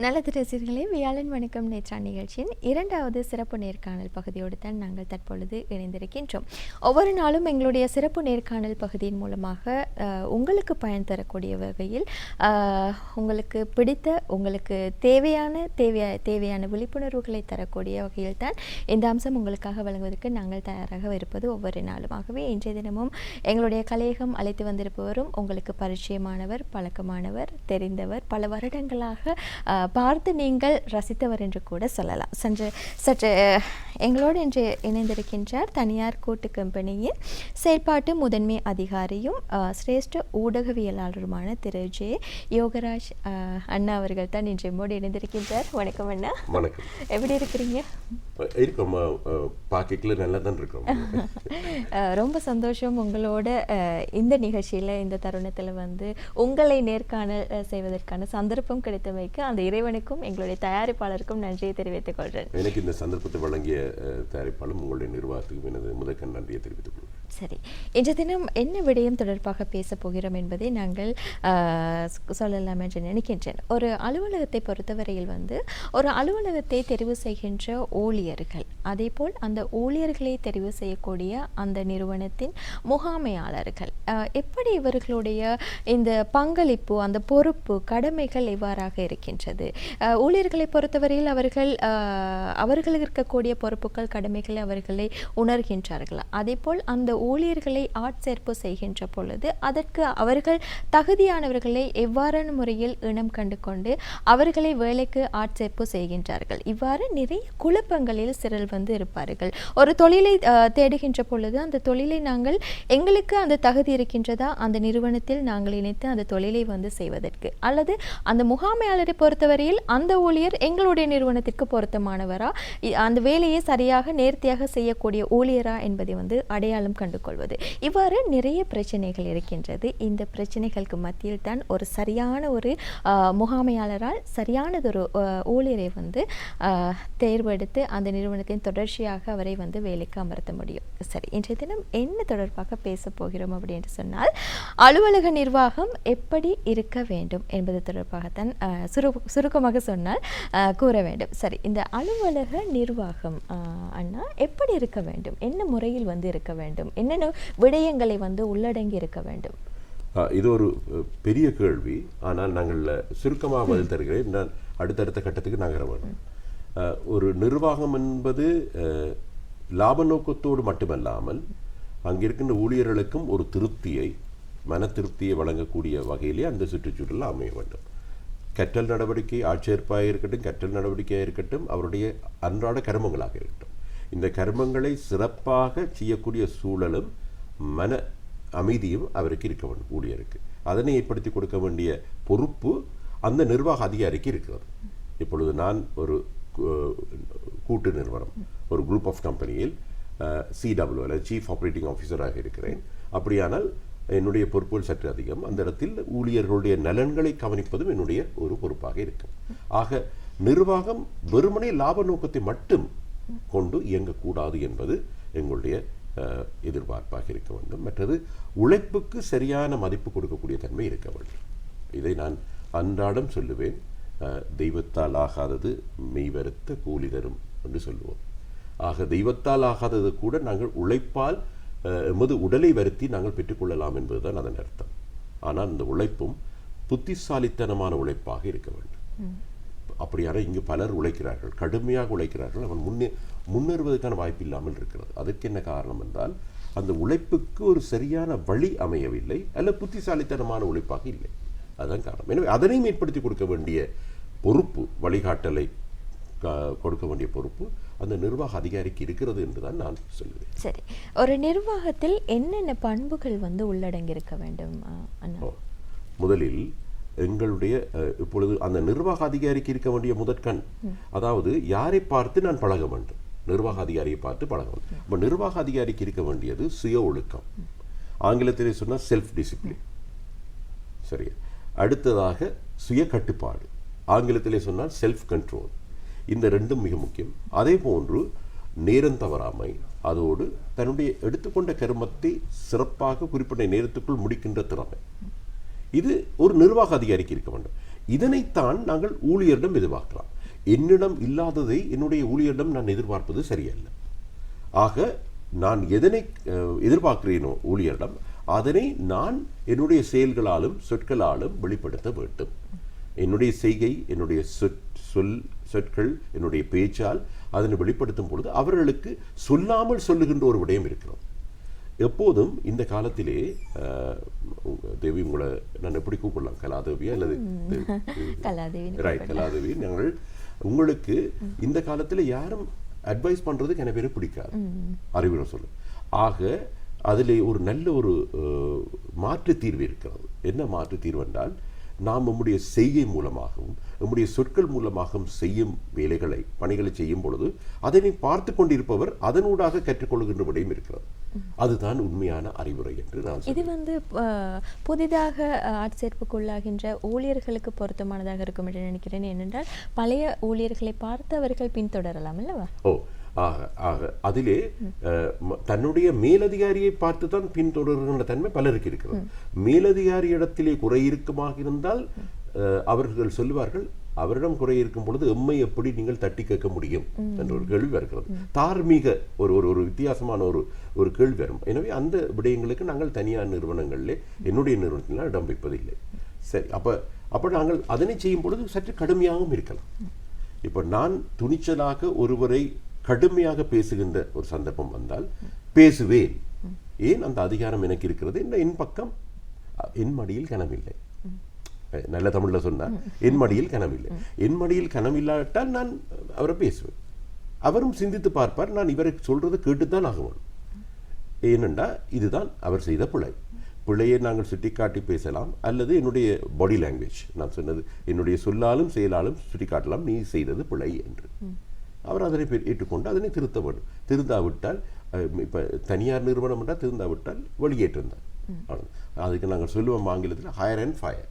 நல்லது ரசிகர்களே, வியாழன் வணக்கம் நேற்றான் நிகழ்ச்சியின் இரண்டாவது சிறப்பு நேர்காணல் பகுதியோடு தான் நாங்கள் தற்பொழுது இணைந்திருக்கின்றோம். ஒவ்வொரு நாளும் எங்களுடைய சிறப்பு நேர்காணல் பகுதியின் மூலமாக உங்களுக்கு பயன் தரக்கூடிய வகையில் உங்களுக்கு பிடித்த, உங்களுக்கு தேவையான விழிப்புணர்வுகளை தரக்கூடிய வகையில் தான் இந்த அம்சம் உங்களுக்காக வழங்குவதற்கு நாங்கள் தயாராக இருப்பது ஒவ்வொரு நாளும். ஆகவே இன்றைய தினமும் எங்களுடைய கலையகம் அழைத்து வந்திருப்பவரும் உங்களுக்கு பரிச்சயமானவர், பழக்கமானவர், தெரிந்தவர், பல வருடங்களாக பார்த்து நீங்கள் ரசித்தவர் என்று கூட சொல்லலாம். சற்று எங்களோடு இன்று இணைந்திருக்கின்றார் தனியார் கூட்டு கம்பெனியின் செயல்பாட்டு முதன்மை அதிகாரியும் சிரேஷ்ட ஊடகவியலாளருமான திரு ஜே யோகராஜ் அண்ணா அவர்கள் தான் இன்று மோடி இணைந்திருக்கின்றார். வணக்கம் அண்ணா. வணக்கம். எப்படி இருக்கிறீங்க? இருக்கோம், பாக்கெட்டில் நல்லா தான் இருக்கோம். ரொம்ப சந்தோஷம் உங்களோட இந்த நிகழ்ச்சியில், இந்த தருணத்தில் உங்களை நேர்காணல் செய்வதற்கான சந்தர்ப்பம் கிடைத்தமைக்கு அந்த இறைவனுக்கும் எங்களுடைய தயாரிப்பாளருக்கும் நன்றியை தெரிவித்துக் கொள்கிறேன். எனக்கு இந்த சந்தர்ப்பத்தை வழங்கிய தயாரிப்பாளரும் உங்களுடைய நிர்வாகத்துக்கும் எனது முதற்கண் நன்றியை தெரிவித்துக் கொள்கிறேன். சரி, இன்று தினம் என்ன விடயம் தொடர்பாக பேச போகிறோம் என்பதை நாங்கள் சொல்லலாம் என்று நினைக்கின்றேன். ஒரு அலுவலகத்தை பொறுத்தவரையில் ஒரு அலுவலகத்தை தெரிவு செய்கின்ற ஊழியர்கள், அதே போல் அந்த ஊழியர்களை தெரிவு செய்யக்கூடிய அந்த நிறுவனத்தின் முகாமையாளர்கள், எப்படி இவர்களுடைய இந்த பங்களிப்பு, அந்த பொறுப்பு, கடமைகள் எவ்வாறாக இருக்கின்றது? ஊழியர்களை பொறுத்தவரையில் அவர்கள் இருக்கக்கூடிய பொறுப்புகள், கடமைகளை அவர்களை உணர்கின்றார்களா? அதே போல் அந்த ஊழியர்களை ஆட்சேர்ப்பு செய்கின்ற பொழுது அதற்கு அவர்கள் தகுதியானவர்களை எவ்வாறான முறையில் இனம் கண்டு கொண்டு அவர்களை வேலைக்கு ஆட்சேர்ப்பு செய்கின்றார்கள்? இவ்வாறு நிறைய குழப்பங்களில் சிலர் இருப்பார்கள். ஒரு தொழிலை தேடுகின்ற பொழுது அந்த தொழிலை எங்களுக்கு அந்த தகுதி இருக்கின்றதா அந்த நிறுவனத்தில் நாங்கள் இணைத்து அந்த தொழிலை செய்வதற்கு, அல்லது அந்த முகாமையாளரை பொறுத்தவரையில் அந்த ஊழியர் எங்களுடைய நிறுவனத்திற்கு பொருத்தமானவரா, அந்த வேலையை சரியாக நேர்த்தியாக செய்யக்கூடிய ஊழியரா என்பதை அடையாளம் கண்டு கொள்வது, இவ்வாறு நிறைய பிரச்சனைகள் இருக்கின்றது. இந்த பிரச்சனைகளுக்கு மத்தியில் தான் ஒரு சரியான ஒரு முகாமையாளரால் சரியானதொரு ஊழியரை தேர்வெடுத்து அந்த நிறுவனத்தின் தொடர்ச்சியாக அவரை வேலைக்கு அமர்த்த முடியும். சரி, இன்றைய தினம் என்ன தொடர்பாக பேச போகிறோம் அப்படின்னு சொன்னால், அலுவலக நிர்வாகம் எப்படி இருக்க வேண்டும் என்பது தொடர்பாகத்தான் சுருக்கமாக சொன்னால் கூற வேண்டும். சரி, இந்த அலுவலக நிர்வாகம் அண்ணா எப்படி இருக்க வேண்டும்? என்ன முறையில் இருக்க வேண்டும்? என்னென்ன விடயங்களை உள்ளடங்கி இருக்க வேண்டும்? இது ஒரு பெரிய கேள்வி. ஆனால் நாங்கள் சுருக்கமாக பதில் தருகிறேன். நான் அடுத்தடுத்த கட்டத்துக்கு நகர வேண்டும். ஒரு நிர்வாகம் என்பது லாப நோக்கத்தோடு மட்டுமல்லாமல் அங்கிருக்கின்ற ஊழியர்களுக்கும் ஒரு திருப்தியை, மன திருப்தியை வழங்கக்கூடிய வகையிலே அந்த சுற்றுச்சூழல் அமைய வேண்டும். கற்றல் நடவடிக்கை ஆட்சேர்ப்பாக இருக்கட்டும், கற்றல் நடவடிக்கையாக இருக்கட்டும், அவருடைய அன்றாட கர்மங்களாக இருக்கட்டும், இந்த கர்மங்களை சிறப்பாக செய்யக்கூடிய சூழலும் மன அமைதியும் அவருக்கு இருக்க வேண்டும். ஊழியருக்கு அதனை ஏற்படுத்தி கொடுக்க வேண்டிய பொறுப்பு அந்த நிர்வாக அதிகாரிக்கு இருக்கிறது. இப்பொழுது நான் ஒரு கூட்டு நிறுவனம், ஒரு குரூப் ஆஃப் கம்பெனியில் CW அல்லது சீஃப் ஆப்ரேட்டிங் ஆஃபீஸராக இருக்கிறேன். அப்படியானால் என்னுடைய பொறுப்புகள் சற்று அதிகம். அந்த இடத்தில் ஊழியர்களுடைய நலன்களை கவனிப்பதும் என்னுடைய ஒரு பொறுப்பாக இருக்கும். ஆக நிர்வாகம் வெறுமனே லாப நோக்கத்தை மட்டும் கொண்டு இயங்கக்கூடாது என்பது எங்களுடைய எதிர்பார்ப்பாக இருக்க வேண்டும். மற்றது உழைப்புக்கு சரியான மதிப்பு கொடுக்கக்கூடிய தன்மை இருக்க வேண்டும். இதை நான் அன்றாடம் சொல்லுவேன். தெய்வத்தால் ஆகாதது மெய்வருத்த கூலி தரும் என்று சொல்லுவோம். ஆக தெய்வத்தால் ஆகாதது கூட நாங்கள் உழைப்பால் எமது உடலை வருத்தி நாங்கள் பெற்றுக்கொள்ளலாம் என்பதுதான் அதன் அர்த்தம். ஆனால் இந்த உழைப்பும் புத்திசாலித்தனமான உழைப்பாக இருக்க வேண்டும். அப்படியான இங்கு பலர் உழைக்கிறார்கள், கடுமையாக உழைக்கிறார்கள். அவன் முன்னேறுவதற்கான வாய்ப்பு இல்லாமல் இருக்கிறது. அதற்கு என்ன காரணம் என்றால், அந்த உழைப்புக்கு ஒரு சரியான வழி அமையவில்லை, அல்ல புத்திசாலித்தனமான உழைப்பாக இல்லை. அதுதான் காரணம். எனவே அதனையும் ஏற்படுத்தி கொடுக்க வேண்டிய பொறுப்பு, வழிகாட்டலை கொடுக்க வேண்டிய பொறுப்பு அந்த நிர்வாக அதிகாரிக்கு இருக்கிறது என்றுதான் நான் சொல்லுவேன். சரி, ஒரு நிர்வாகத்தில் என்னென்ன பண்புகள் உள்ளடங்கி இருக்க வேண்டும்? முதலில் எங்களுடைய இப்பொழுது அந்த நிர்வாக அதிகாரிக்கு இருக்க வேண்டிய முதற்கண், அதாவது யாரை பார்த்து நான் பழக வேண்டும்? நிர்வாக அதிகாரியை பார்த்து பழக வேண்டும். இப்போ நிர்வாக அதிகாரிக்கு இருக்க வேண்டியது சுய ஒழுக்கம், ஆங்கிலத்திலே சொன்னால் செல்ஃப் டிசிப்ளின். சரி, அடுத்ததாக சுய கட்டுப்பாடு, ஆங்கிலத்திலே சொன்னால் செல்ஃப் கண்ட்ரோல். இந்த ரெண்டும் மிக முக்கியம். அதே போன்று நேரம் தவறாமை, அதோடு தன்னுடைய எடுத்துக்கொண்ட கர்மத்தை சிறப்பாக குறிப்பிட்ட நேரத்துக்குள் முடிக்கின்ற திறமை, இது ஒரு நிர்வாக அதிகாரிக்கு இருக்க வேண்டும். இதனைத்தான் நாங்கள் ஊழியரிடம் எதிர்பார்க்கலாம். என்னிடம் இல்லாததை என்னுடைய ஊழியரிடம் நான் எதிர்பார்ப்பது சரியல்ல. ஆக நான் எதனை எதிர்பார்க்கிறேனோ ஊழியரிடம், அதனை நான் என்னுடைய செயல்களாலும் சொற்களாலும் வெளிப்படுத்த வேண்டும். என்னுடைய செய்கை, என்னுடைய சொற்கள், என்னுடைய பேச்சால் அதனை வெளிப்படுத்தும் பொழுது அவர்களுக்கு சொல்லாமல் சொல்லுகின்ற ஒரு விடயம் இருக்கிறது. எப்போதும் இந்த காலத்திலே தேவி, உங்களை நான் எப்படி கூப்பிடலாம், கலாதேவியா அல்லது கலாதேவி, நாங்கள் உங்களுக்கு இந்த காலத்தில் யாரும் அட்வைஸ் பண்றதுக்கு எனக்கு பேர் பிடிக்காது, அறிவுரை சொல்லு. ஆக அதில் ஒரு நல்ல ஒரு மாற்று தீர்வு இருக்கிறது. என்ன மாற்று தீர்வு என்றால், நாம் நம்முடைய செய்கை மூலமாகவும் நம்முடைய சொற்கள் மூலமாகவும் செய்யும் வேலைகளை, பணிகளை செய்யும் பொழுது அதனை பார்த்து கொண்டிருப்பவர் அதனூடாக கற்றுக்கொள்கின்ற விடயம் இருக்கிறது. அதுதான் உண்மையான அறிவுரை என்று நான் இது புதிதாக ஆட்சேர்ப்புக்குள்ளாகின்ற ஊழியர்களுக்கு பொருத்தமானதாக இருக்கும் என்று நினைக்கிறேன். ஏனென்றால் பழைய ஊழியர்களை பார்த்து அவர்கள் பின்தொடரலாம் அல்லவா? அதிலே தன்னுடைய மேலதிகாரியை பார்த்து தான் பின்தொடர்கின்ற தன்மை பலருக்கு இருக்கிறது. மேலதிகாரி இடத்திலே குறை இருக்குமாக இருந்தால் அவர்கள் சொல்லுவார்கள், அவரிடம் குறை இருக்கும் பொழுது எம்மை எப்படி நீங்கள் தட்டி கேட்க முடியும் என்ற ஒரு கேள்வி வருகிறது. தார்மீக ஒரு வித்தியாசமான ஒரு கேள்வி வரும். எனவே அந்த விடயங்களுக்கு நாங்கள் தனியார் நிறுவனங்களிலே, என்னுடைய நிறுவனத்தில் இடம் வைப்பதில்லை. சரி, அப்ப நாங்கள் அதனை செய்யும் பொழுது சற்று கடுமையாகவும் இருக்கலாம். இப்ப நான் துணிச்சலாக ஒருவரை கடுமையாக பேசுகின்ற ஒரு சந்தர்ப்பம் வந்தால் பேசுவேன். ஏன்? அந்த அதிகாரம் எனக்கு இருக்கிறது. என் பக்கம் என் மடியில் கனமில்லை. நல்ல தமிழ்ல சொன்னார், என் மடியில் கனமில்லை. என் மடியில் கனமில்லாவிட்டால் நான் அவரை பேசுவேன். அவரும் சிந்தித்து பார்ப்பார், நான் இவரை சொல்றது கேட்டுத்தான் ஆகணும். ஏனென்றா இதுதான் அவர் செய்த பிழையை நாங்கள் சுட்டிக்காட்டி பேசலாம், அல்லது என்னுடைய பாடி லாங்குவேஜ், நான் சொன்னது என்னுடைய சொல்லாலும் செயலாலும் சுட்டிக்காட்டலாம், நீ செய்தது பிழை என்று. அவர் அதனை ஏற்றுக்கொண்டு அதனை திருத்த வேண்டும். திருந்தாவிட்டால், இப்போ தனியார் நிறுவனம் என்றால் திருந்தாவிட்டால் வெளியேற்றிருந்தார். அதுக்கு நாங்கள் சொல்லுவோம் ஆங்கிலத்தில் ஹையர் அண்ட் ஃபயர்.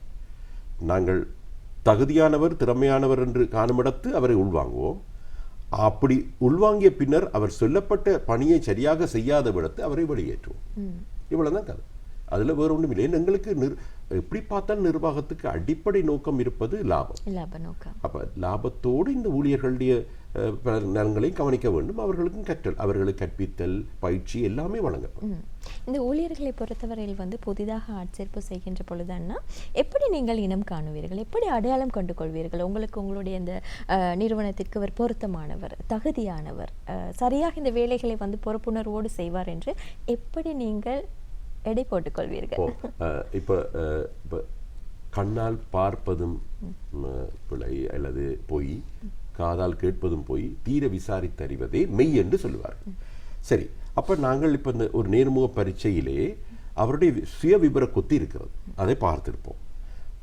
நாங்கள் தகுதியானவர், திறமையானவர் என்று காணுமிடத்து அவரை உள்வாங்குவோம். அப்படி உள்வாங்கிய பின்னர் அவர் சொல்லப்பட்ட பணியை சரியாக செய்யாத விடத்து அவரை வெளியேற்றுவோம். இவ்வளவுதான் கதை. அதில் வேறு ஒன்றும் இல்லை. எங்களுக்கு எப்படி பார்த்தால் நிர்வாகத்துக்கு அடிப்படை நோக்கம் இருப்பது லாப நோக்கம். அப்போ லாபத்தோடு இந்த ஊழியர்களுடைய நலன்களை கவனிக்க வேண்டும். அவர்களுக்கும் கற்றல், அவர்களுக்கு கற்பித்தல், பயிற்சி எல்லாமே வழங்கப்படும். இந்த ஊழியர்களை பொறுத்தவரையில் புதிதாக ஆட்சேர்ப்பு செய்கின்ற பொழுதுன்னா எப்படி நீங்கள் இனம் காணுவீர்கள், எப்படி அடையாளம் கொண்டு கொள்வீர்கள்? உங்களுக்கு உங்களுடைய இந்த நிறுவனத்திற்கு அவர் பொருத்தமானவர், தகுதியானவர், சரியாக இந்த வேலைகளை பொறுப்புணர்வோடு செய்வார் என்று எப்படி நீங்கள் எடை போட்டுக் கொள்வீர்கள்? இப்போ கண்ணால் பார்ப்பதும் பிழை அல்லது பொய், காதால் கேட்பதும் போய் தீர விசாரித்தறிவதே மெய் என்று சொல்லுவார்கள். சரி, அப்ப நாங்கள் இப்ப இந்த ஒரு நேர்முக பரீட்சையிலே அவருடைய சுய விபர கொத்தி இருக்கிறது, அதை பார்த்திருப்போம்.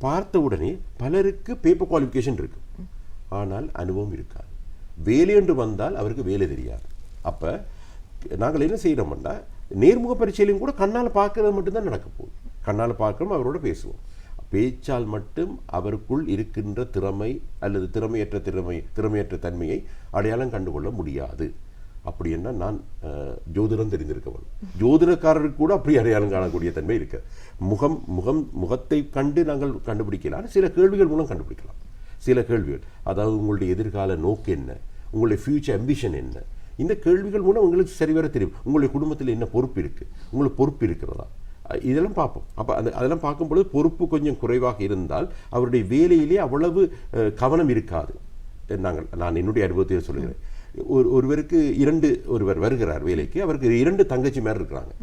பார்த்த உடனே பலருக்கு பேப்பர் குவாலிஃபிகேஷன் இருக்கு, ஆனால் அனுபவம் இருக்காது. வேலை என்று வந்தால் அவருக்கு வேலை தெரியாது. அப்ப நாங்கள் என்ன செய்யறோம்னா, நேர்முக பரீட்சையிலும் கூட கண்ணால் பார்க்கறது மட்டும்தான் நடக்க போகுது. கண்ணால் பார்க்கிறோம், அவரோட பேசுவோம். பேச்சால் மட்டும் அவருக்குள் இருக்கின்ற திறமை அல்லது திறமையற்ற தன்மையை அடையாளம் கண்டுகொள்ள முடியாது. அப்படி என்ன, நான் ஜோதிடம் தெரிந்திருக்கவன், ஜோதிடக்காரருக்கு கூட அப்படி அடையாளம் காணக்கூடிய தன்மை இருக்கு. முகத்தை கண்டு நாங்கள் கண்டுபிடிக்கலாம், சில கேள்விகள் மூலம் கண்டுபிடிக்கலாம். சில கேள்விகள், அதாவது உங்களுடைய எதிர்கால நோக்கு என்ன, உங்களுடைய ஃபியூச்சர் அம்பிஷன் என்ன, இந்த கேள்விகள் மூலம் உங்களுக்கு சரிவர தெரியும். உங்களுடைய குடும்பத்தில் என்ன பொறுப்பு இருக்கு, உங்களுக்கு பொறுப்பு இருக்கிறதா, இதெல்லாம் பார்ப்போம். அப்போ அதெல்லாம் பார்க்கும்பொழுது பொறுப்பு கொஞ்சம் குறைவாக இருந்தால் அவருடைய வேலையிலே அவ்வளவு கவனம் இருக்காது. நான் என்னுடைய அனுபவத்தை சொல்லுகிறேன். ஒருவருக்கு ஒருவர் வருகிறார் வேலைக்கு, அவருக்கு 2 தங்கச்சி மேல இருக்கிறாங்க.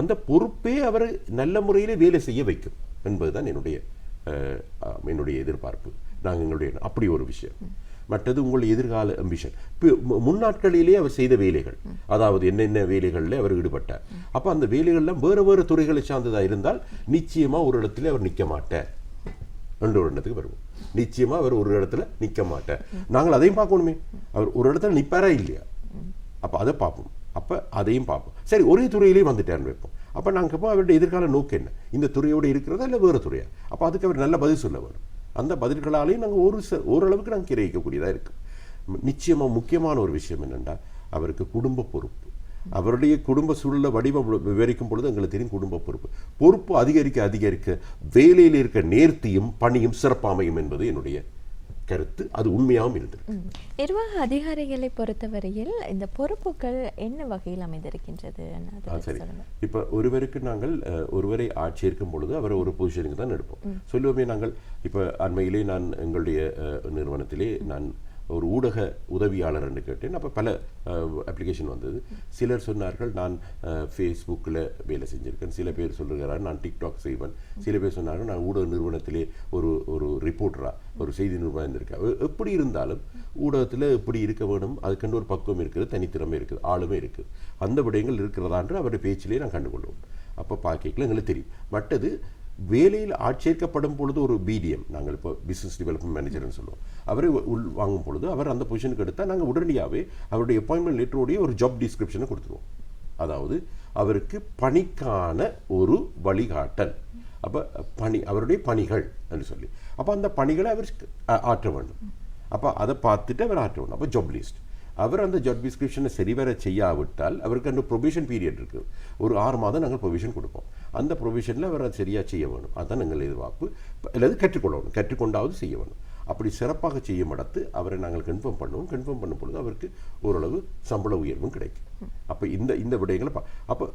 அந்த பொறுப்பே அவர் நல்ல முறையிலே வேலை செய்ய வைக்கும் என்பதுதான் என்னுடைய எதிர்பார்ப்பு. அப்படி ஒரு விஷயம். மற்றது உங்களுடைய எதிர்கால அம்பிஷன், முன்னாட்களிலே அவர் செய்த வேலைகள், அதாவது என்னென்ன வேலைகளில் அவர் ஈடுபட்டார். அப்போ அந்த வேலைகள்லாம் வேறு துறைகளை சார்ந்ததாக இருந்தால் நிச்சயமா ஒரு இடத்துல அவர் நிற்க மாட்டார். ஒரு இடத்துக்கு வருவோம், நிச்சயமா அவர் ஒரு இடத்துல நிற்க மாட்டார். நாங்கள் அதையும் பார்க்கணுமே, அவர் ஒரு இடத்துல நிற்பாரா இல்லையா, அப்போ அதை பார்ப்போம். அப்போ அதையும் பார்ப்போம். சரி, ஒரே துறையிலேயே வந்துட்டார்னு வைப்போம். அப்போ நாங்கள் அவருடைய எதிர்கால நோக்கு என்ன, இந்த துறையோடு இருக்கிறதா இல்லை வேறு துறையா? அப்போ அதுக்கு அவர் நல்ல பதில் சொல்ல வரும். அந்த பதில்களாலேயும் நாங்கள் ஓரளவுக்கு நாங்கள் கிரகிக்கக்கூடியதாக இருக்கு. நிச்சயமாக முக்கியமான ஒரு விஷயம் என்னென்னா, அவருக்கு குடும்ப பொறுப்பு, அவருடைய குடும்ப சூழலை வடிவம் விவரிக்கும் பொழுது எங்களுக்கு தெரியும் குடும்ப பொறுப்பு அதிகரிக்க அதிகரிக்க வேலையில் இருக்க நேர்த்தியும் பணியும் சிறப்பாமையும் என்பது என்னுடைய கருத்து. அது உண்மையாகவும் இருந்தது. நிர்வாக அதிகாரிகளை பொறுத்தவரையில் இந்த பொறுப்புகள் என்ன வகையில் அமைந்திருக்கின்றது? சரி, இப்போ ஒருவருக்கு நாங்கள் ஒருவரை ஆட்சியேற்கும் பொழுது அவரை ஒரு பொசிஷனுக்கு தான் எடுப்போம். சொல்லுவோமே நாங்கள் இப்போ அண்மையிலே நான் எங்களுடைய நிறுவனத்திலே நான் ஒரு ஊடக உதவியாளர் என்று கேட்டேன். அப்போ பல அப்ளிகேஷன் வந்தது. சிலர் சொன்னார்கள் நான் ஃபேஸ்புக்கில் வேலை செஞ்சுருக்கேன், சில பேர் சொல்லுகிறார் நான் டிக்டாக் செய்வேன், சில பேர் சொன்னார்கள் நான் ஊடக நிறுவனத்திலே ஒரு ரிப்போர்ட்டராக ஒரு செய்தி நிறுவனம் இருந்திருக்கேன். எப்படி இருந்தாலும் ஊடகத்தில் எப்படி இருக்க வேணும், அதுக்கென்று ஒரு பக்குவம் இருக்குது, தனித்திறமை இருக்குது, ஆளுமே இருக்குது. அந்த விடயங்கள் இருக்கிறதான்று அவருடைய பேச்சிலே நான் கண்டுகொள்வோம். அப்போ பார்க்கல எங்களுக்கு தெரியும். மற்றது வேலையில் ஆட்சேர்க்கப்படும் பொழுது ஒரு பிடிஎம், நாங்கள் இப்போ பிஸ்னஸ் டெவலப்மெண்ட் மேனேஜர்னு சொல்லுவோம், அவரை உள் வாங்கும் பொழுது அவர் அந்த பொசிஷனுக்கு எடுத்தால் நாங்கள் உடனடியாகவே அவருடைய அப்பாயின்மெண்ட் லெட்டரோடைய ஒரு ஜாப் டிஸ்கிரிப்ஷனை கொடுத்துருவோம். அதாவது அவருக்கு பணிக்கான ஒரு வழிகாட்டல், அப்போ அவருடைய பணிகள் என்று சொல்லி, அப்போ அந்த பணிகளை அவர் ஆற்ற வேண்டும். அப்போ அதை பார்த்துட்டு அவர் ஆற்ற வேண்டும். அப்போ ஜாப் லிஸ்ட், அவர் அந்த ஜாப் டிஸ்கிரிப்ஷனை சரிவர செய்யாவிட்டால் அவருக்கு அந்த ப்ரொவிஷன் பீரியட் இருக்குது, ஒரு 6 மாதம் நாங்கள் ப்ரொவிஷன் கொடுப்போம். அந்த ப்ரொவிஷனில் அவர் அதை சரியாக செய்ய வேணும். அதுதான் எங்கள் எதிர்பார்ப்பு. அல்லது கற்றுக்கொள்ளணும், கற்றுக்கொண்டாவது செய்ய வேணும். அப்படி சிறப்பாக செய்யும் இடத்து அவரை நாங்கள் கன்ஃபார்ம் பண்ணுவோம். கன்ஃபார்ம் பண்ணும் பொழுது அவருக்கு ஓரளவு சம்பள உயர்வும் கிடைக்கும். அப்போ இந்த விடயங்களை அப்போ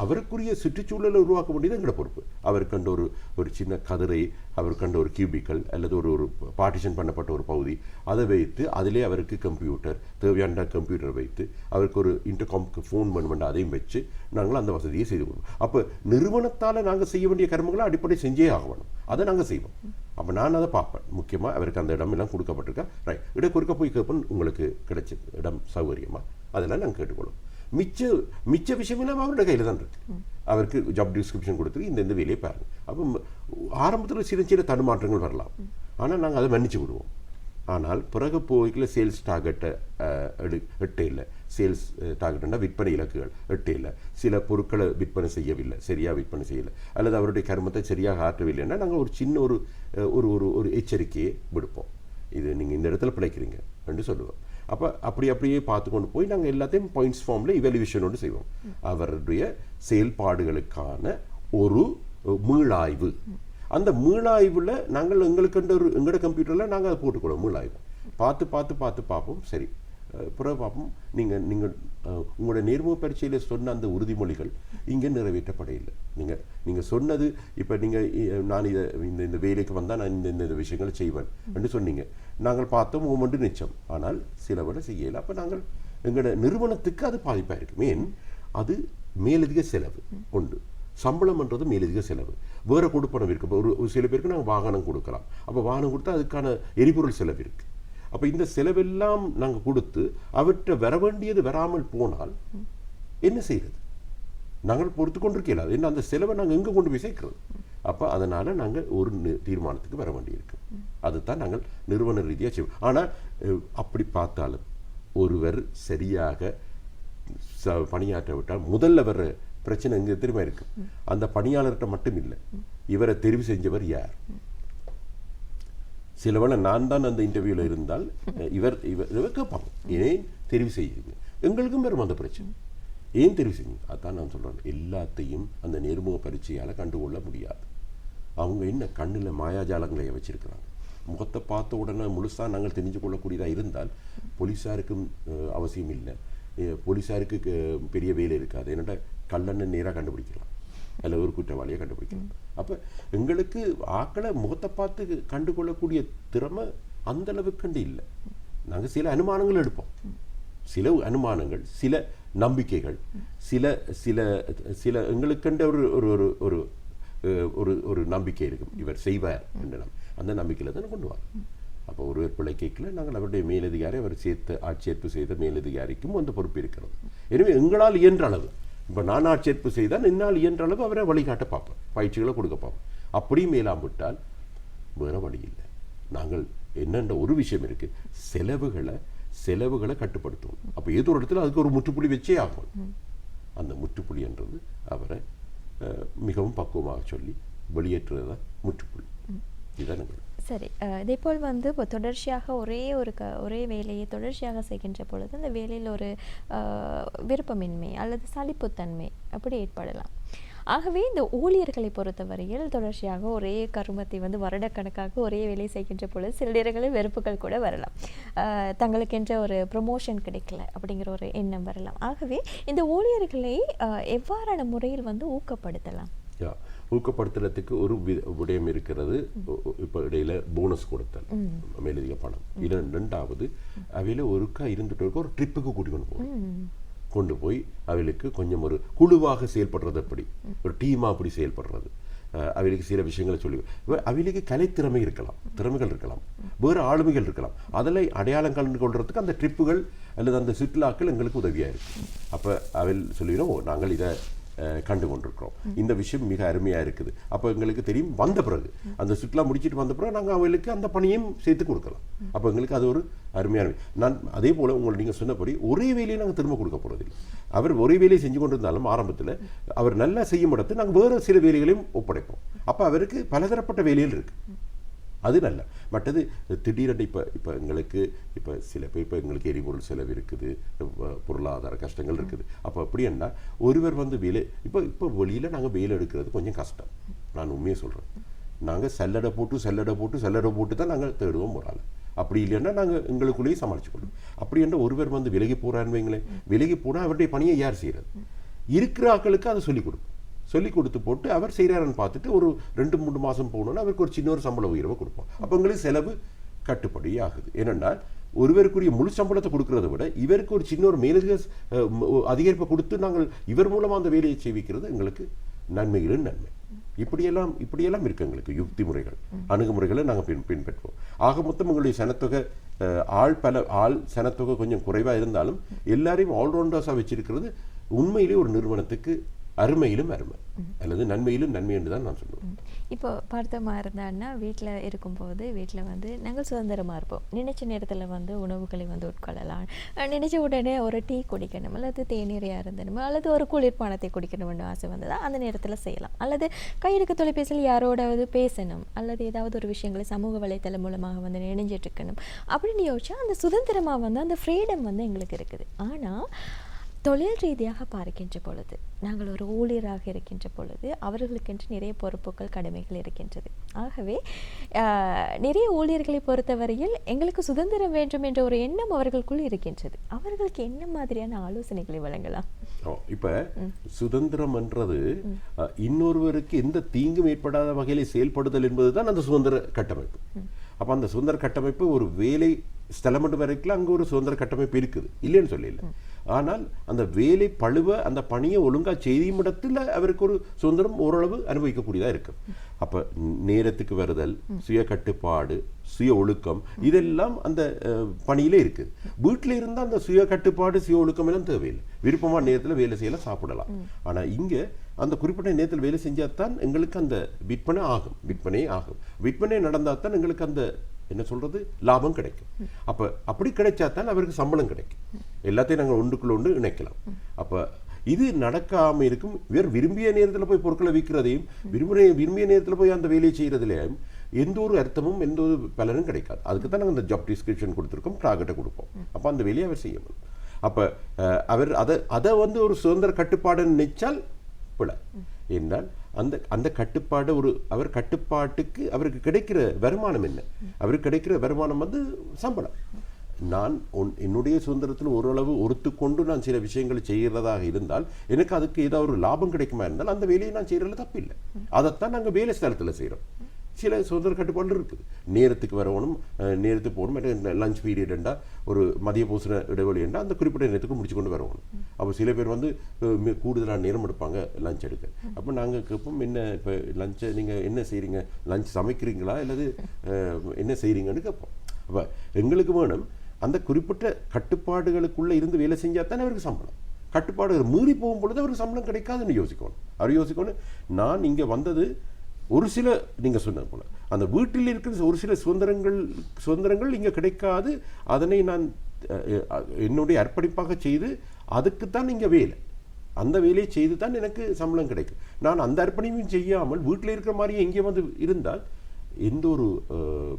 அவருக்குரிய சுற்றுச்சூழலை உருவாக்க வேண்டியது எங்களோட பொறுப்பு. அவருக்கு கண்டு ஒரு சின்ன கதிரை, அவருக்கு கண்டு ஒரு கியூபிக்கல் அல்லது ஒரு பார்ட்டிஷன் பண்ணப்பட்ட ஒரு பகுதி, அதை வைத்து அதிலே அவருக்கு கம்ப்யூட்டர் தேவையான கம்ப்யூட்டர் வைத்து அவருக்கு ஒரு இன்டர்காம்க்கு ஃபோன் பண்ணுவேன், அதையும் வச்சு நாங்கள் அந்த வசதியை செய்து கொடுப்போம். அப்போ நிறுவனத்தால் நாங்கள் செய்ய வேண்டிய கர்மங்களை அடிப்படை செஞ்சே ஆகணும். அதை நாங்கள் செய்வோம். அப்போ நான் அதை பார்ப்பேன். முக்கியமாக அவருக்கு அந்த இடம் எல்லாம் கொடுக்கப்பட்டிருக்கா, ரைட், இடக்குறுக்க போய் கேட்போம், உங்களுக்கு கிடைச்ச இடம் சௌகரியமா, அதெல்லாம் நாங்கள் கேட்டுக்கொள்ளும். மிச்ச விஷயம் எல்லாம் அவருடைய கையில் தான் இருக்கு. அவருக்கு ஜாப் டிஸ்கிரிப்ஷன் கொடுத்து இந்த வேலையை பாருங்க. அப்போ ஆரம்பத்தில் சில தடுமாற்றங்கள் வரலாம், ஆனால் நாங்கள் அதை மன்னிச்சு விடுவோம். ஆனால் பிறகு போய்க்குள்ள சேல்ஸ் டார்கெட்டை எட்டே இல்லை, சேல்ஸ் டார்கெட்னா விற்பனை இலக்குகள் எட்டே இல்லை, சில பொருட்களை விற்பனை செய்யவில்லை, சரியாக விற்பனை செய்யலை, அல்லது அவருடைய கர்மத்தை சரியாக ஆற்றவில்லைன்னா நாங்கள் ஒரு சின்ன ஒரு எச்சரிக்கையை விடுப்போம். இது நீங்கள் இந்த இடத்துல பிழைக்கிறீங்க என்று சொல்லுவோம். அப்போ அப்படியே பார்த்து கொண்டு போய் நாங்கள் எல்லாத்தையும் பாயிண்ட்ஸ் ஃபார்மில் இவல்யூஷனோடு செய்வோம். அவருடைய செயல்பாடுகளுக்கான ஒரு மீளாய்வு. அந்த மீளாய்வில் நாங்கள் எங்களோட கம்ப்யூட்டரில் நாங்கள் அதை போட்டுக்கொள்வோம். மீளாய்வு பார்த்து பார்ப்போம். சரி, பிறகு பார்ப்போம், நீங்கள் உங்களோட நேர்முக பரீட்சையில் சொன்ன அந்த உறுதிமொழிகள் இங்கே நிறைவேற்றப்படையில்லை. நீங்கள் சொன்னது, இப்போ நான் இந்த வேலைக்கு வந்தால் நான் இந்த விஷயங்களை செய்வேன் என்று சொன்னீங்க. நாங்கள் பார்த்தோம் மூமெண்ட்டு நிச்சயம், ஆனால் சில விட செய்யலை. அப்போ நாங்கள் எங்களோட நிறுவனத்துக்கு அது பாதிப்பாக இருக்கும். ஏன், அது மேலதிக செலவு உண்டு. சம்பளம்ன்றது மேலதிக செலவு. வேறு கொடுப்பனம் இருக்குது. ஒரு சில பேருக்கு நாங்கள் வாகனம் கொடுக்கலாம். அப்போ வாகனம் கொடுத்தா அதுக்கான எரிபொருள் செலவு இருக்குது. அப்போ இந்த செலவெல்லாம் நாங்கள் கொடுத்து அவற்றை வர வேண்டியது வராமல் போனால் என்ன செய்கிறது? நாங்கள் பொறுத்து கொண்டிருக்கலாது. ஏன்னா அந்த செலவை நாங்கள் எங்கே கொண்டு போய் சேர்க்கிறது? அப்போ அதனால் நாங்கள் ஒரு தீர்மானத்துக்கு வர வேண்டியிருக்கு. அதுதான் நாங்கள் நிறுவன ரீதியாக செய்வோம். ஆனால் அப்படி பார்த்தாலும் ஒருவர் சரியாக பணியாற்ற விட்டால் முதல்ல வர்ற பிரச்சனை எங்கே திரும்ப இருக்கு, அந்த பணியாளர்கிட்ட மட்டும் இல்லை, இவரை தெரிவு செஞ்சவர் யார்? சிலவளை நான் தான் அந்த இன்டர்வியூவில் இருந்தால் இவர் கேட்பாங்க, ஏன் தெரிவு செய்யுங்க? எங்களுக்கும் வரும் அந்த பிரச்சனை, ஏன் தெரிவு செய்யுங்க? அதான் நான் சொல்கிறேன், எல்லாத்தையும் அந்த நேர்முக பரீட்சையால் கண்டுகொள்ள முடியாது. அவங்க என்ன கண்ணில் மாயாஜாலங்களை வச்சிருக்கிறாங்க. முகத்தை பார்த்த உடனே முழுசாக நாங்கள் தெரிஞ்சு கொள்ளக்கூடியதாக இருந்தால் போலீஸாருக்கும் அவசியம் இல்லை. போலீஸாருக்கு பெரிய வேலை இருக்காது. என்னென்னா கல்லண்ணன் நேராக கண்டுபிடிக்கலாம், அல்ல ஒரு குற்றவாளியை கண்டுபிடிக்கலாம். அப்போ எங்களுக்கு ஆக்களை முகத்தை பார்த்து கண்டுகொள்ளக்கூடிய திறமை அந்த அளவுக்கு இல்லை. நாங்கள் சில அனுமானங்கள் எடுப்போம், சில அனுமானங்கள், சில நம்பிக்கைகள், சில சில சில எங்களுக்கென்ற ஒரு ஒரு ஒரு நம்பிக்கை இருக்கும், இவர் செய்வார் என்ற அந்த நம்பிக்கையில் தான் கொண்டு வாங்க. அப்போ ஒரு பிள்ளை கேட்கல, நாங்கள் அவருடைய மேலதிகாரி, அவர் ஆட்சேர்ப்பு செய்த மேலதிகாரிக்கும் அந்த பொறுப்பு இருக்கிறது. எனவே எங்களால் இயன்ற அளவு, இப்போ நான் ஆட்சேர்ப்பு செய்தால் என்னால் இயன்ற அளவு அவரை வழிகாட்ட பார்ப்பேன், பயிற்சிகளை கொடுக்க பார்ப்போம். அப்படியும் மேலாம் விட்டால் வேறு வழி இல்லை. நாங்கள் என்னென்ற ஒரு விஷயம் இருக்குது, செலவுகளை கட்டுப்படுத்தணும். அப்போ ஏதோ ஒரு இடத்துல அதுக்கு ஒரு முற்றுப்புள்ளி வச்சே ஆகணும். அந்த முற்றுப்புள்ளி என்றது அவரை மிகவும் பக்குவமாக சொல்லி வெளியேற்றுறது தான் முற்றுப்புள்ளி. இதுதான் சரி. இதேபோல் வந்து இப்போ தொடர்ச்சியாக ஒரே வேலையை தொடர்ச்சியாக செய்கின்ற பொழுது அந்த வேலையில் ஒரு விருப்பமின்மை அல்லது சலிப்புத்தன்மை அப்படி ஏற்படலாம். ஆகவே இந்த ஊழியர்களை பொறுத்தவரையில் தொடர்ச்சியாக ஒரே கருமத்தை வந்து வருடக்கணக்காக ஒரே வேலை செய்கின்ற பொழுது சில நேரங்களில் வெறுப்புகள் கூட வரலாம். தங்களுக்கென்ற ஒரு ப்ரொமோஷன் கிடைக்கல அப்படிங்கிற ஒரு எண்ணம் வரலாம். ஆகவே இந்த ஊழியர்களை எவ்வாறான முறையில் வந்து ஊக்கப்படுத்தலாம்? ஊக்கப்படுத்துறதுக்கு ஒரு விடயம் இருக்கிறது. இப்போ இடையில போனஸ் கொடுத்தல், மேலதிக பணம். இரண்டாவது அவையில ஒருக்கா இருந்துட்டு ஒரு ட்ரிப்புக்கு கொண்டு போய் அவைகளுக்கு கொஞ்சம் ஒரு குழுவாக செயல்படுறது, அப்படி ஒரு டீமா அப்படி செயல்படுறது, அவைகளுக்கு சில விஷயங்களை சொல்லி அவைகளுக்கு கலைத்திறமை இருக்கலாம், திறமைகள் இருக்கலாம், வேறு ஆளுமைகள் இருக்கலாம். அதில் அடையாளம் கண்டு கொள்றதுக்கு அந்த ட்ரிப்புகள் அல்லது அந்த சுற்றுலாக்கள் எங்களுக்கு உதவியாக இருக்கு. அப்போ அவையில் சொல்லிடும், நாங்கள் இதை கண்டு கொண்டிருக்கிறோம், இந்த விஷயம் மிக அருமையாக இருக்குது. அப்போ எங்களுக்கு தெரியும், வந்த பிறகு அந்த சுற்றுலா முடிச்சுட்டு வந்த பிறகு நாங்கள் அவங்களுக்கு அந்த பணியும் சேர்த்து கொடுக்கலாம். அப்போ எங்களுக்கு அது ஒரு அருமையான. நான் அதே போல் நீங்கள் சொன்னபடி ஒரே வேலையை நாங்கள் திரும்ப கொடுக்க போகிறதில்லை. அவர் ஒரே வேலையை செஞ்சு கொண்டிருந்தாலும் ஆரம்பத்தில் அவர் நல்லா செய்யும் இடத்து நாங்கள் வேறு சில வேலைகளையும் ஒப்படைப்போம். அப்போ அவருக்கு பலதரப்பட்ட வேலைகள் இருக்குது, அது நல்ல. மற்றது திடீரென்று இப்போ எங்களுக்கு இப்போ சில பேர் இப்போ எங்களுக்கு எரிபொருள் செலவு இருக்குது, பொருளாதார கஷ்டங்கள் இருக்குது. அப்போ அப்படி என்ன ஒருவர் வந்து வேலை இப்போ வெளியில் நாங்கள் வேலை எடுக்கிறது கொஞ்சம் கஷ்டம். நான் உண்மையை சொல்கிறேன். நாங்கள் சல்லடை போட்டு தான் நாங்கள் தேடுவோம் ஒரு ஆள். அப்படி இல்லைன்னா நாங்கள் எங்களுக்குள்ளேயே சமாளிச்சுக்கொள்ளும். அப்படி என்ற ஒருவர் வந்து விலகி போகிறான்னு வைங்களேன், விலகி போனால் அவருடைய பணியை யார் செய்கிறது? இருக்கிற ஆக்களுக்கு அதை சொல்லிக் கொடுக்கும். சொல்லி கொடுத்து போட்டு அவர் செய்கிறாருன்னு பார்த்துட்டு ஒரு 2-3 மாதம் போகணுன்னா அவருக்கு ஒரு சின்ன ஒரு சம்பள உயர்வை கொடுப்போம். அப்போ எங்களுக்கு செலவு கட்டுப்படி ஆகுது. ஏனென்றால் ஒருவருக்குரிய முழு சம்பளத்தை கொடுக்கறத விட இவருக்கு ஒரு சின்ன ஒரு மேலதிக அதிகரிப்பை கொடுத்து நாங்கள் இவர் மூலமாக அந்த வேலையை செய்விக்கிறது எங்களுக்கு நன்மைகளும் நன்மை. இப்படியெல்லாம் இருக்கு எங்களுக்கு யுக்தி முறைகள், அணுகுமுறைகளை நாங்கள் பின்பற்றுவோம். ஆக மொத்தம் எங்களுடைய சனத்தொகை ஆள் சனத்தொகை கொஞ்சம் குறைவாக இருந்தாலும் எல்லாரையும் ஆல்ரவுண்டர்ஸாக வச்சிருக்கிறது உண்மையிலே ஒரு நிறுவனத்துக்கு அருமையிலும் அருமை அல்லது நன்மையிலும் நன்மை என்று தான் நான் சொல்லுவேன். இப்போ பார்த்தமா இருந்தான்னா வீட்டில் இருக்கும்போது வீட்டில் வந்து நாங்கள் சுதந்திரமாக இருப்போம். நினைச்ச நேரத்தில் வந்து உணவுகளை வந்து உட்கொள்ளலாம், நினைச்ச உடனே ஒரு டீ குடிக்கணும் அல்லது தேநீரையாக இருந்தணும் அல்லது ஒரு குளிர்பானத்தை குடிக்கணும்னு ஆசை வந்ததா அந்த நேரத்தில் செய்யலாம். அல்லது கையெடுக்க தொலைபேசியில் யாரோடாவது பேசணும் அல்லது ஏதாவது ஒரு விஷயங்களை சமூக வலைத்தளம் மூலமாக வந்து நினைஞ்சிட்டு இருக்கணும் அப்படின்னு யோசிச்சா அந்த சுதந்திரமாக வந்து அந்த ஃப்ரீடம் வந்து எங்களுக்கு இருக்குது. ஆனால் தொழில் ரீதியாக பார்க்கின்ற பொழுது, நாங்கள் ஒரு ஊழியராக இருக்கின்ற பொழுது அவர்களுக்கென்று நிறைய பொறுப்புகள் கடமைகள் இருக்கின்றது. ஆகவே நிறைய ஊழியர்களை பொறுத்தவரையில் எங்களுக்கு சுதந்திரம் வேண்டும் என்ற ஒரு எண்ணம் அவர்களுக்குள் இருக்கின்றது. அவர்களுக்கு என்ன மாதிரியான ஆலோசனைகளை வழங்கலாம்? இப்போ சுதந்திரம் என்றது இன்னொருவருக்கு எந்த தீங்கும் ஏற்படாத வகையிலே செயல்படுதல் என்பதுதான் அந்த சுதந்திர கட்டமைப்பு. அப்போ அந்த சுதந்திர கட்டமைப்பு ஒரு வேலை ஸ்தலம் வரைக்கும் அங்கே ஒரு சுதந்திர கட்டமைப்பு இருக்குது, இல்லைன்னு சொல்லல. ஆனால் அந்த வேலை பழுவ அந்த பணியை ஒழுங்காக செய்யும் இடத்துல அவருக்கு ஒரு சுதந்திரம் ஓரளவு அனுபவிக்கக்கூடியதாக இருக்கு. அப்போ நேரத்துக்கு வருதல், சுய கட்டுப்பாடு, சுய ஒழுக்கம், இதெல்லாம் அந்த பணியிலே இருக்குது. வீட்டில் இருந்தால் அந்த சுய கட்டுப்பாடு, சுய ஒழுக்கம் எல்லாம் தேவையில்லை. விருப்பமான நேரத்தில் வேலை செய்யலாம், சாப்பிடலாம். ஆனால் இங்கே அந்த குறிப்பிட்ட நேரத்தில் வேலை செஞ்சால் எங்களுக்கு அந்த விற்பனை ஆகும். விற்பனை நடந்தால் தான் எங்களுக்கு அந்த என்ன சொல்றது லாபம் கிடைக்கும். அப்ப அப்படி கிடைச்சாதான் அவருக்கு சம்பளம் கிடைக்கும். எல்லாத்தையும் நாங்கள் ஒன்றுக்குள்ள ஒன்று இணைக்கலாம். அப்ப இது நடக்காம இருக்கும். வேறு விரும்பிய நேரத்தில் போய் பொருட்களை விற்கிறதையும் விரும்பிய நேரத்தில் போய் அந்த வேலையை செய்யறதுலையும் எந்த ஒரு அர்த்தமும் எந்த ஒரு பலனும் கிடைக்காது. அதுக்கு தான் நாங்கள் இந்த ஜாப் டிஸ்கிரிப்ஷன் கொடுத்துருக்கோம், டார்கெட்டை கொடுப்போம். அப்போ அந்த வேலையை அவர் செய்யணும். அப்போ அவர் அதை வந்து ஒரு சுதந்திர கட்டுப்பாடுன்னு நினைச்சால் பிழை. என்றால் அந்த கட்டுப்பாடு அவர் கட்டுப்பாட்டுக்கு அவருக்கு கிடைக்கிற வருமானம் என்ன? அவருக்கு கிடைக்கிற வருமானம் வந்து சம்பளம். நான் என்னுடைய சுதந்திரத்தில் ஓரளவு ஒருத்துக்கொண்டு நான் சில விஷயங்களை செய்கிறதாக இருந்தால் எனக்கு அதுக்கு ஏதாவது ஒரு லாபம் கிடைக்குமா இருந்தால் அந்த வேலையை நான் செய்யறதுல தப்பில்லை. அதைத்தான் நாங்கள் வேலை ஸ்தலத்தில் செய்கிறோம். சில சுதந்திர கட்டுப்பாடு இருக்குது. நேரத்துக்கு வரணும், நேரத்துக்கு போகணும். லஞ்ச் பீரியட்ண்டா ஒரு மதிய பூசண இடைவெளி என்றால் அந்த குறிப்பிட்ட நேரத்துக்கு முடிச்சு கொண்டு வரணும். அப்போ சில பேர் வந்து கூடுதலான நேரம் எடுப்பாங்க லஞ்ச் எடுக்க. அப்போ நாங்கள் கேட்போம், என்ன இப்போ லஞ்சை நீங்கள் என்ன செய்கிறீங்க, லஞ்ச் சமைக்கிறீங்களா அல்லது என்ன செய்கிறீங்கன்னு கேட்போம். அப்போ எங்களுக்கு வேணும் அந்த குறிப்பிட்ட கட்டுப்பாடுகளுக்குள்ளே இருந்து வேலை செஞ்சால் தானே அவருக்கு சம்பளம். கட்டுப்பாடுகள் மீறி போகும் பொழுது அவருக்கு சம்பளம் கிடைக்காதுன்னு யோசிக்கணும். அவர் யோசிக்கணும், நான் இங்கே வந்தது ஒரு சில நீங்கள் சொன்ன போல அந்த வீட்டில் இருக்கிற ஒரு சில சுதந்திரங்கள் இங்கே கிடைக்காது. அதனை நான் என்னுடைய அர்ப்பணிப்பாக செய்து அதுக்குத்தான் இங்கே வேலை, அந்த வேலையை செய்து தான் எனக்கு சம்பளம் கிடைக்கும். நான் அந்த அர்ப்பணிப்பும் செய்யாமல் வீட்டில் இருக்கிற மாதிரியே எங்கே வந்து இருந்தால் எந்த ஒரு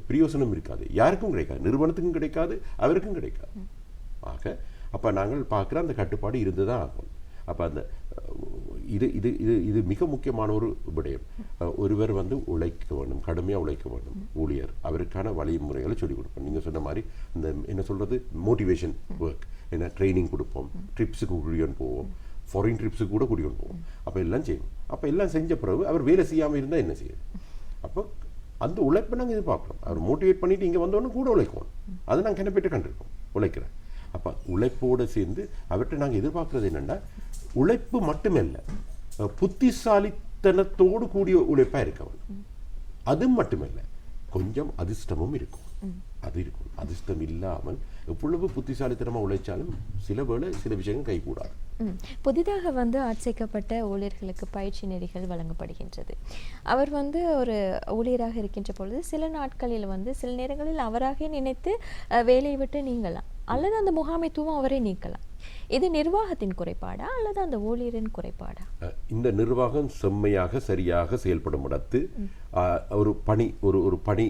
பிரயோசனம் இருக்காது, யாருக்கும் கிடைக்காது, நிறுவனத்துக்கும் கிடைக்காது, அவருக்கும் கிடைக்காது. ஆக அப்போ நாங்கள் பார்க்குற அந்த கட்டுப்பாடு இருந்து தான் ஆகும். அப்போ அந்த இது இது இது இது மிக முக்கியமான ஒரு விடயம். ஒருவர் உழைக்க வேண்டும், கடுமையாக உழைக்க வேண்டும் ஊழியர், அவருக்கான வழிமுறைகளை சொல்லிக் கொடுப்போம். நீங்கள் சொன்ன மாதிரி இந்த என்ன சொல்கிறது மோட்டிவேஷன் ஒர்க், என்ன ட்ரைனிங் கொடுப்போம், ட்ரிப்ஸுக்கு கூடியோன்னு போவோம், ஃபாரின் ட்ரிப்ஸுக்கு கூட கூடியோன்னு போவோம். அப்போ எல்லாம் செய்வோம். அப்போ எல்லாம் செஞ்ச பிறகு அவர் வேலை செய்யாமல் இருந்தால் என்ன செய்யும்? அப்போ அந்த உழைப்பை நாங்கள் எதிர்பார்க்குறோம். அவர் மோட்டிவேட் பண்ணிவிட்டு இங்கே வந்தோடனே கூட உழைக்கணும். அதை நாங்கள் கிணப்பிட்டு கண்டிருக்கோம் உழைக்கிறேன். அப்போ உழைப்போடு சேர்ந்து அவர்கிட்ட நாங்கள் எதிர்பார்க்குறது என்னென்னா, உழைப்பு மட்டுமல்ல, புத்திசாலித்தனத்தோடு கூடிய உழைப்பாக இருக்கவன். அது மட்டுமல்ல, கொஞ்சம் அதிர்ஷ்டமும் இருக்கும். அது இருக்கும். அதிர்ஷ்டம் இல்லாமல் எவ்வளவு புத்திசாலித்தனமாக உழைச்சாலும் சில வேளை சில விஷயங்கள் கைகூடாது. புதிதாக ஆட்சேர்க்கப்பட்ட ஊழியர்களுக்கு பயிற்சி நெறிகள் வழங்கப்படுகின்றது. அவர் ஒரு ஊழியராக இருக்கின்ற பொழுது சில நாட்களில் சில நேரங்களில் அவராக நினைத்து வேலையை விட்டு நீங்கலாம், அல்லது அந்த முகாமைத்துவம் அவரை நீக்கலாம். இது நிர்வாகத்தின் குறைபாடா அல்லது அந்த ஊழியரின் குறைபாடா? இந்த நிர்வாகம் செம்மையாக சரியாக செயல்படும் இடத்து ஒரு பணி ஒரு பணி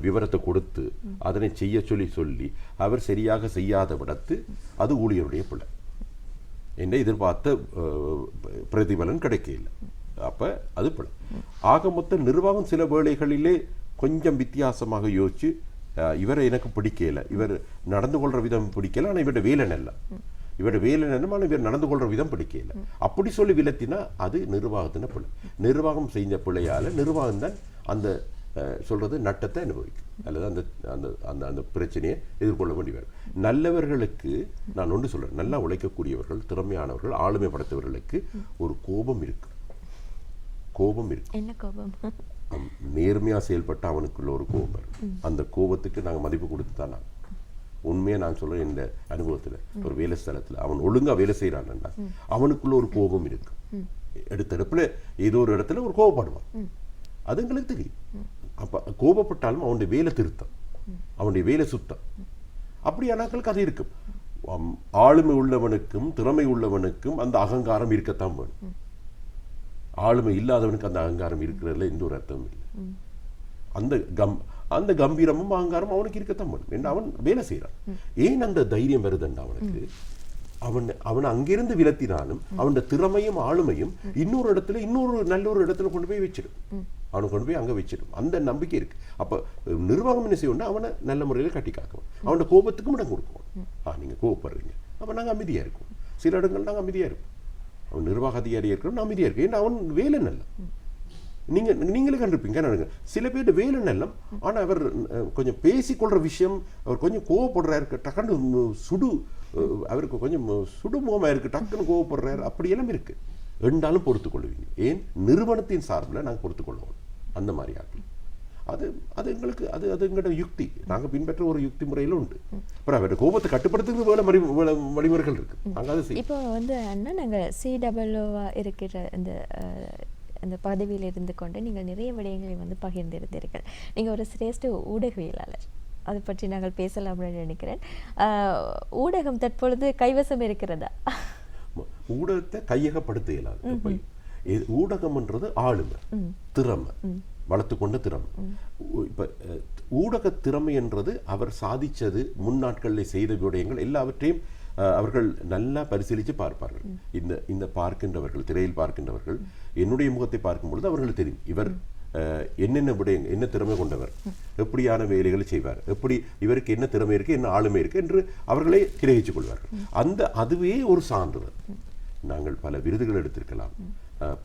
விவரத்தை கொடுத்து அதனை செய்ய சொல்லி அவர் சரியாக செய்யாத விடத்து அது ஊழியருடைய பிள்ளை. என்ன எதிர்பார்த்த பிரதிபலன் கிடைக்கல, அப்ப அது பிள்ளை. ஆக மொத்த நிர்வாகம் சில வேளைகளிலே கொஞ்சம் வித்தியாசமாக யோசிச்சு, இவரை எனக்கு பிடிக்கல, இவர் நடந்து கொள்ற விதம் பிடிக்கல, ஆனால் இவருடைய வேலை நல்ல, இவருடைய வேலை நல்ல, இவர் நடந்து கொள்ற விதம் பிடிக்கல, அப்படி சொல்லி விலத்தினா அது நிர்வாகத்தின பிள்ளை. நிர்வாகம் செஞ்ச பிள்ளையால நிர்வாகம் தான் அந்த சொல்றது நட்டத்தை அனுபவிக்கும், அல்லது அந்த அந்த அந்த அந்த பிரச்சனையை எதிர்கொள்ள வேண்டி வரும். நல்லவர்களுக்கு நான் ஒன்று சொல்றேன், நல்லா உழைக்கக்கூடியவர்கள், திறமையானவர்கள், ஆளுமை படைத்தவர்களுக்கு ஒரு கோபம் இருக்கு. கோபம் இருக்கு. என்ன கோபம்? நேர்மையா செயல்பட்ட அவனுக்குள்ள ஒரு கோபம் வரும். அந்த கோபத்துக்கு நாங்கள் மதிப்பு கொடுத்து தான் உண்மையா நான் சொல்றேன். இந்த அனுபவத்துல ஒரு வேலை ஸ்தலத்துல அவன் ஒழுங்கா வேலை செய்யறான்னா அவனுக்குள்ள ஒரு கோபம் இருக்கு. எடுத்தடுப்புல ஏதோ ஒரு இடத்துல ஒரு கோபப்படுவான், அது எங்களுக்கு தெரியும். அப்ப கோபப்பட்டாலும் அவனுடைய வேலை திருத்தம், அவனுடைய வேலை சுத்தம், அப்படியானாக்களுக்கு அது இருக்கும். ஆளுமை உள்ளவனுக்கும் திறமை உள்ளவனுக்கும் அந்த அகங்காரம் இருக்கத்தான் வேணும். ஆளுமை இல்லாதவனுக்கு அந்த அகங்காரம் இருக்கிறதுல எந்த ஒரு அர்த்தமும் இல்லை. அந்த கம்பீரமும் அகங்காரமும் அவனுக்கு இருக்கத்தான் வேணும். என்று அவன் வேலை செய்யறான். ஏன் அந்த தைரியம் வருதுண்டா அவனுக்கு? அவன் அங்கிருந்து விலத்தினாலும் அவன் திறமையும் ஆளுமையும் இன்னொரு இடத்துல, இன்னொரு நல்ல ஒரு இடத்துல கொண்டு போய் வச்சிடும். அவனை கொண்டு போய் அங்க வச்சிடும். அந்த நம்பிக்கை இருக்கு. அப்ப நிர்வாகம் என்ன செய்யணும்னா அவனை நல்ல முறையில் கட்டி காக்கணும். அவனோட கோபத்துக்கும் இடம் கொடுக்கணும். நீங்க கோபப்படுறீங்க, அப்ப நாங்க அமைதியா இருக்கும். சில இடங்கள் நாங்க அமைதியா இருக்கும். அவன் நிர்வாக அதிகாரியா இருக்கிறோம், அமைதியா இருக்கு. ஏன்னா அவன் வேலை நல்ல, நீங்களே கண்டிருப்பீங்க. சில பேர் வேலை நல்லம், ஆனா அவர் கொஞ்சம் பேசிக்கொள்ற விஷயம், அவர் கொஞ்சம் கோவப்படுறாரு, டக்குன்னு அவருக்கு கொஞ்சம் சுடுமுகமா இருக்கு, டக்குன்னு கோவப்படுறாரு, அப்படியெல்லாம் இருக்கு. ரெண்டாலும் பொறுத்துக் கொள்வீங்க. ஏன்? நிறுவனத்தின் சார்பில் நாங்கள் பொறுத்துக் கொள்வோம். அந்த மாதிரி ஆகும். அது எங்களுக்கு அது எங்களோட யுக்தி, நாங்க பின்பற்ற ஒரு யுக்தி முறையில உண்டு. அப்புறம் அவருடைய கோபத்தை கட்டுப்படுத்துறது வேலை வழிமுறைகள் இருக்கு. நாங்கள் அதை செய்வோம். இப்போ அண்ணா நாங்கள் CWO இருக்கிற அந்த பதவியில் இருந்து கொண்டு நீங்கள் நிறைய விடயங்களை பகிர்ந்திருந்தீர்கள். நீங்கள் ஒரு சிரேஷ்ட ஊடகவியலாளர், அதை பற்றி நாங்கள் பேசலாம் அப்படின்னு நினைக்கிறேன். ஊடகம் தற்பொழுது கைவசம் இருக்கிறதா? ஊடகத்தை கையகப்படுத்த இயலாது. ஊடகம்ன்றது ஆளுமை, திறமை, வளர்த்துக்கொண்ட திறமை. இப்ப ஊடக திறமை என்றது அவர் சாதிச்சது, முன்னாட்களில் செய்த விடயங்கள் எல்லாவற்றையும் அவர்கள் நல்லா பரிசீலித்து பார்ப்பார்கள். இந்த பார்க்கின்றவர்கள், திரையில் பார்க்கின்றவர்கள் என்னுடைய முகத்தை பார்க்கும் பொழுது அவர்களுக்கு தெரியும் இவர் என்னென்ன விடயங்கள், என்ன திறமை கொண்டவர், எப்படியான வேலைகளை செய்வார், எப்படி இவருக்கு என்ன திறமை இருக்கு, என்ன ஆளுமை இருக்கு என்று அவர்களே கிரகித்துக் கொள்வார்கள். அதுவே ஒரு சான்றிதழ். நாங்கள் பல விருதுகள் எடுத்திருக்கலாம்,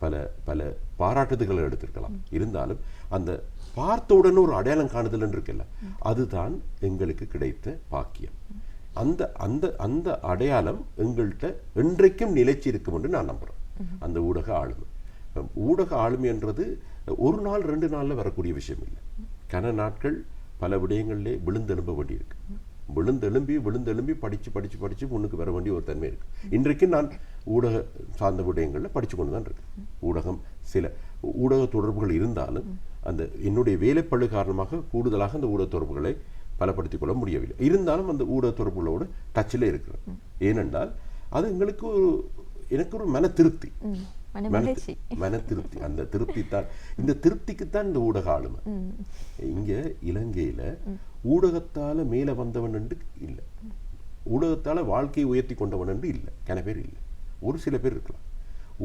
பல பல பாராட்டுதல்களை எடுத்திருக்கலாம். இருந்தாலும் அந்த பார்த்தவுடன் ஒரு அடையாளம் காணுதல் என்று இருக்கல, அதுதான் எங்களுக்கு கிடைத்த பாக்கியம். அந்த அந்த அந்த அடையாளம் எங்கள்கிட்ட என்றைக்கும் நிலைச்சி இருக்கும் என்று நான் நம்புறேன். அந்த ஊடக ஆளுமை, ஊடக ஆளுமை என்றது ஒரு நாள் 2 நாள்ல வரக்கூடிய விஷயம் இல்லை. கன நாட்கள் பல விடயங்களிலே விழுந்தெலும்ப வேண்டியிருக்கு. விழுந்தெலும்பி படிச்சு முன்னுக்கு வர வேண்டிய ஒரு தன்மை இருக்கு. இன்றைக்கு நான் ஊடக சார்ந்த விடயங்கள்ல படிச்சு கொண்டு தான் இருக்கு. ஊடகம் சில ஊடக தொடர்புகள் இருந்தாலும் அந்த என்னுடைய வேலைப்பழு காரணமாக கூடுதலாக அந்த ஊடக தொடர்புகளை பலப்படுத்திக் கொள்ள முடியவில்லை. இருந்தாலும் அந்த ஊடக தொடர்புகளோடு டச்சில் இருக்கிறேன். ஏனென்றால் அது எனக்கு ஒரு மன திருப்தி. மனமகிழ்ச்சி. மன திருப்தி. அந்த திருப்தி தான், இந்த திருப்திக்குத்தான் இந்த ஊடக ஆளுமை. இங்க இலங்கையில ஊடகத்தால மேல வந்தவன் என்று இல்லை, ஊடகத்தால வாழ்க்கையை உயர்த்தி கொண்டவன் என்று இல்லை, கன பேர் இல்லை. ஒரு சில பேர் இருக்கலாம்.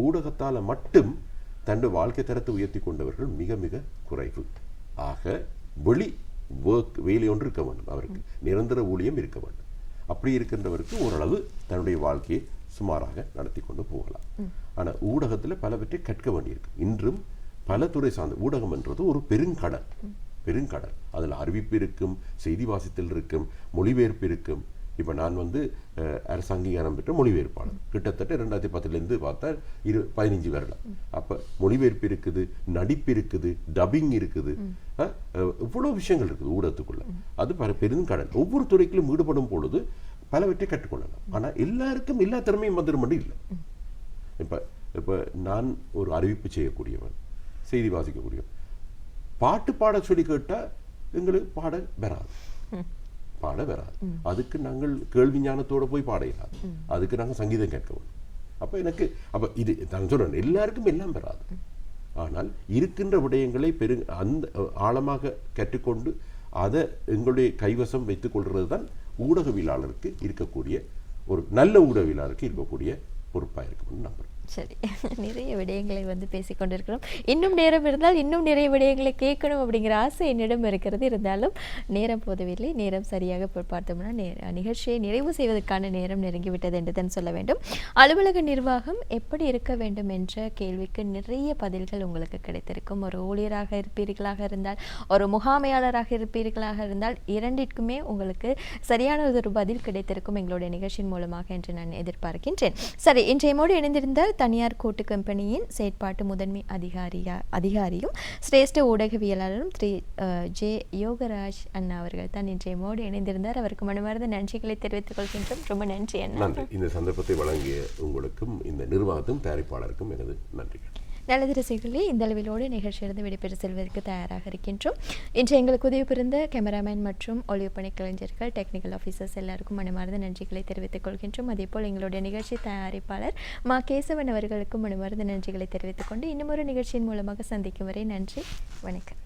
ஊடகத்தால மட்டும் தன் வாழ்க்கை தரத்தை உயர்த்தி கொண்டவர்கள் மிக மிக குறைவு. ஆக வெளி வேலை ஒன்று இருக்க வேண்டும், அவருக்கு நிரந்தர ஊழியம் இருக்க வேண்டும். அப்படி இருக்கின்றவருக்கு ஓரளவு தன்னுடைய வாழ்க்கையை சுமாராக நடத்தி கொண்டு போகலாம். ஆனால் ஊடகத்தில் பலவற்றை கற்க வேண்டியிருக்கு. இன்றும் பல துறை சார்ந்த ஊடகம் என்றது ஒரு பெருங்கடல், பெருங்கடல். அதில் அறிவிப்பு இருக்கும், செய்தி வாசித்தல் இருக்கும், மொழிபெயர்ப்பு இருக்கும். இப்போ நான் அரசு அங்கீகாரம் பெற்ற மொழிபெயர்ப்பாளர், கிட்டத்தட்ட 2010 பார்த்தா 15 வருடம். அப்போ மொழிபெயர்ப்பு இருக்குது, நடிப்பு இருக்குது, டப்பிங் இருக்குது, இவ்வளோ விஷயங்கள் இருக்குது ஊடகத்துக்குள்ள. அது பெருங்கடல். ஒவ்வொரு துறைக்கிலும் ஈடுபடும் பொழுது பலவற்றை கற்றுக்கொள்ளலாம். ஆனால் எல்லாருக்கும் எல்லா திறமையும் வந்துடும் மட்டும் இல்லை. இப்போ நான் ஒரு அறிவிப்பு செய்யக்கூடியவன், செய்தி வாசிக்கக்கூடியவன், பாட்டு பாட சொல்லி கேட்டால் எங்களுக்கு பாட வராது. அதுக்கு நாங்கள் கேள்வி ஞானத்தோட போய் பாட இயலாது. அதுக்கு நாங்கள் சங்கீதம் கேட்கணும். அப்போ இது நான் சொல்றேன், எல்லாருக்கும் எல்லாம் வராது. ஆனால் இருக்கின்ற விடயங்களை அந்த ஆழமாக கற்றுக்கொண்டு அதை எங்களுடைய கைவசம் வைத்துக் கொள்றது தான் ஊடகவியலாளருக்கு இருக்கக்கூடிய, ஒரு நல்ல ஊடகவியலாளருக்கு இருக்கக்கூடிய பொறுப்பாக இருக்கும்னு நம்புறேன். சரி, நிறைய விடயங்களை பேசிக்கொண்டிருக்கிறோம். இன்னும் நேரம் இருந்தால் இன்னும் நிறைய விடயங்களை கேட்கணும் அப்படிங்கிற ஆசை என்னிடம் இருக்கிறது. இருந்தாலும் நேரம் போதவில்லை. நேரம் சரியாக பார்த்தோம்னா நிகழ்ச்சியை நிறைவு செய்வதற்கான நேரம் நெருங்கிவிட்டது என்று தான் சொல்ல வேண்டும். அலுவலக நிர்வாகம் எப்படி இருக்க வேண்டும் என்ற கேள்விக்கு நிறைய பதில்கள் உங்களுக்கு கிடைத்திருக்கும். ஒரு ஊழியராக இருப்பீர்களாக இருந்தால், ஒரு முகாமையாளராக இருப்பீர்களாக இருந்தால், இரண்டிற்குமே உங்களுக்கு சரியான ஒரு பதில் கிடைத்திருக்கும் எங்களுடைய நிகழ்ச்சியின் மூலமாக என்று நான் எதிர்பார்க்கின்றேன். சரி, இன்றைய மோடி இணைந்திருந்தால் தனியார் கூட்டு கம்பெனியின் செயற்பாட்டு முதன்மை அதிகாரியும் சிரேஷ்ட ஊடகவியலாளரும் திரு ஜே யோகராஜ் அண்ணா அவர்கள் தான் இன்றைய மோடி இணைந்திருந்தார். அவருக்கு மனமார்ந்த நன்றிகளை தெரிவித்துக் கொள்கின்றோம். ரொம்ப நன்றி அண்ணா. இந்த சந்தர்ப்பத்தை வழங்கிய உங்களுக்கும் இந்த நிர்வாகத்தும் தயாரிப்பாளருக்கும் எனது நன்றிகள். நல்லது ரசிகர்களே, இந்த அளவிலோடு நிகழ்ச்சியிலிருந்து விடைபெற்று செல்வதற்கு தயாராக இருக்கின்றோம். இன்று எங்களுக்கு உதவி புரிந்த கேமராமேன் மற்றும் ஒளிப்பணி கலைஞர்கள், டெக்னிக்கல் ஆஃபீஸர்ஸ் எல்லாருக்கும் மனமார்ந்த நன்றிகளை தெரிவித்துக் கொள்கின்றோம். அதேபோல் எங்களுடைய நிகழ்ச்சி தயாரிப்பாளர் மா கேசவன் அவர்களுக்கும் மனமார்ந்த நன்றிகளை தெரிவித்துக் கொண்டு இன்னும் ஒரு நிகழ்ச்சியின் மூலமாக சந்திக்கும் வரை நன்றி, வணக்கம்.